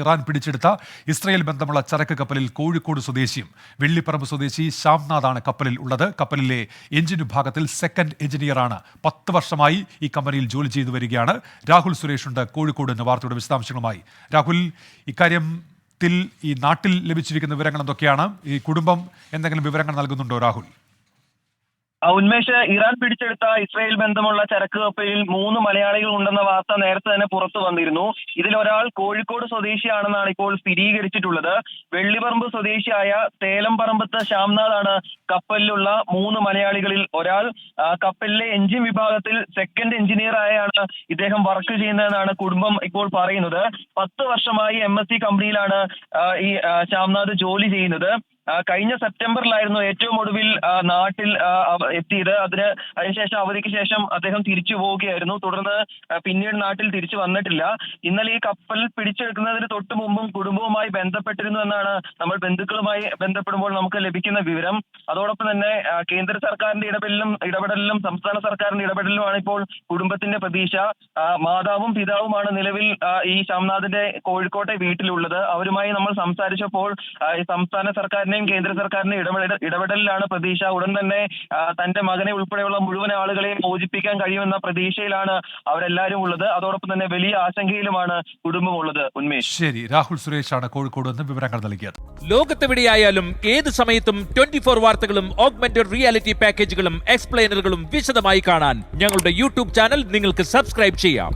Iran പിടിച്ചെടുത്ത Israel ബന്ധമുള്ള ചരക്ക് കപ്പലിൽ കോഴിക്കോട് സ്വദേശിയും വെള്ളിപ്പറമ്പ് സ്വദേശി ശ്യാംനാഥാണ് കപ്പലിൽ ഉള്ളത്. കപ്പലിലെ എഞ്ചിൻ വിഭാഗത്തിൽ സെക്കൻഡ് എഞ്ചിനീയറാണ്. 10 വർഷമായി ഈ കമ്പനിയിൽ ജോലി ചെയ്തു വരികയാണ്. രാഹുൽ സുരേഷ് ഉണ്ട് കോഴിക്കോട് എന്ന വാർത്തയുടെ വിശദാംശങ്ങളുമായി. രാഹുൽ, ഇക്കാര്യത്തിൽ ഈ നാട്ടിൽ ലഭിച്ചിരിക്കുന്ന വിവരങ്ങൾ എന്തൊക്കെയാണ്? ഈ കുടുംബം എന്തെങ്കിലും വിവരങ്ങൾ നൽകുന്നുണ്ടോ രാഹുൽ? ഉന്മേഷ്, ഇറാൻ പിടിച്ചെടുത്ത ഇസ്രയേൽ ബന്ധമുള്ള ചരക്ക് കപ്പലിൽ 3 മലയാളികൾ ഉണ്ടെന്ന വാർത്ത നേരത്തെ തന്നെ പുറത്തു വന്നിരുന്നു. ഇതിലൊരാൾ കോഴിക്കോട് സ്വദേശിയാണെന്നാണ് ഇപ്പോൾ സ്ഥിരീകരിച്ചിട്ടുള്ളത്. വെള്ളിപ്പറമ്പ് സ്വദേശിയായ തേലംപറമ്പത്ത് ശ്യാംനാഥാണ് കപ്പലിലുള്ള 3 മലയാളികളിൽ ഒരാൾ. കപ്പലിലെ എഞ്ചിൻ വിഭാഗത്തിൽ സെക്കൻഡ് എഞ്ചിനീയർ ആയാണ് ഇദ്ദേഹം വർക്ക് ചെയ്യുന്നതെന്നാണ് കുടുംബം ഇപ്പോൾ പറയുന്നത്. 10 വർഷമായി MSC കമ്പനിയിലാണ് ഈ ശ്യാംനാഥ് ജോലി ചെയ്യുന്നത്. കഴിഞ്ഞ സെപ്റ്റംബറിലായിരുന്നു ഏറ്റവും ഒടുവിൽ നാട്ടിൽ എത്തിയത്. അതിനുശേഷം അവധിക്ക് ശേഷം അദ്ദേഹം തിരിച്ചു പോവുകയായിരുന്നു. തുടർന്ന് പിന്നീട് നാട്ടിൽ തിരിച്ചു വന്നിട്ടില്ല. ഇന്നലെ ഈ കപ്പൽ പിടിച്ചെടുക്കുന്നതിന് തൊട്ട് മുമ്പും കുടുംബവുമായി ബന്ധപ്പെട്ടിരുന്നു എന്നാണ് നമ്മൾ ബന്ധുക്കളുമായി ബന്ധപ്പെടുമ്പോൾ നമുക്ക് ലഭിക്കുന്ന വിവരം. അതോടൊപ്പം തന്നെ കേന്ദ്ര സർക്കാരിന്റെ ഇടപെടലിലും സംസ്ഥാന സർക്കാരിന്റെ ഇടപെടലിലുമാണ് ഇപ്പോൾ കുടുംബത്തിന്റെ പ്രതീക്ഷ. മാതാവും പിതാവുമാണ് നിലവിൽ ഈ ശ്യാംനാഥിന്റെ കോഴിക്കോട്ടെ വീട്ടിലുള്ളത്. അവരുമായി നമ്മൾ സംസാരിച്ചപ്പോൾ ഈ സംസ്ഥാന സർക്കാരിനെ കേന്ദ്ര സർക്കാരിന്റെ ഇടപെടലിലാണ് പ്രതീക്ഷ. ഉടൻ തന്നെ തന്റെ മകനെ ഉൾപ്പെടെയുള്ള മുഴുവൻ ആളുകളെയും മോചിപ്പിക്കാൻ കഴിയുമെന്ന പ്രതീക്ഷയിലാണ് അവരെല്ലാവരും ഉള്ളത്. അതോടൊപ്പം തന്നെ വലിയ ആശങ്കയിലുമാണ് കുടുംബം ഉള്ളത്. ഉന്മേഷ്, ശരി. രാഹുൽ സുരേഷാണ് കോഴിക്കോട് നിന്ന് വിവരങ്ങൾ നൽകിയത്. ലോകത്തെവിടെയായാലും ഏത് സമയത്തും 24 വാർത്തകളും ഓഗ്മെന്റഡ് റിയാലിറ്റി പാക്കേജുകളും എക്സ്പ്ലെയിനറുകളും വിശദമായി കാണാൻ ഞങ്ങളുടെ യൂട്യൂബ് ചാനൽ നിങ്ങൾക്ക് സബ്സ്ക്രൈബ് ചെയ്യാം.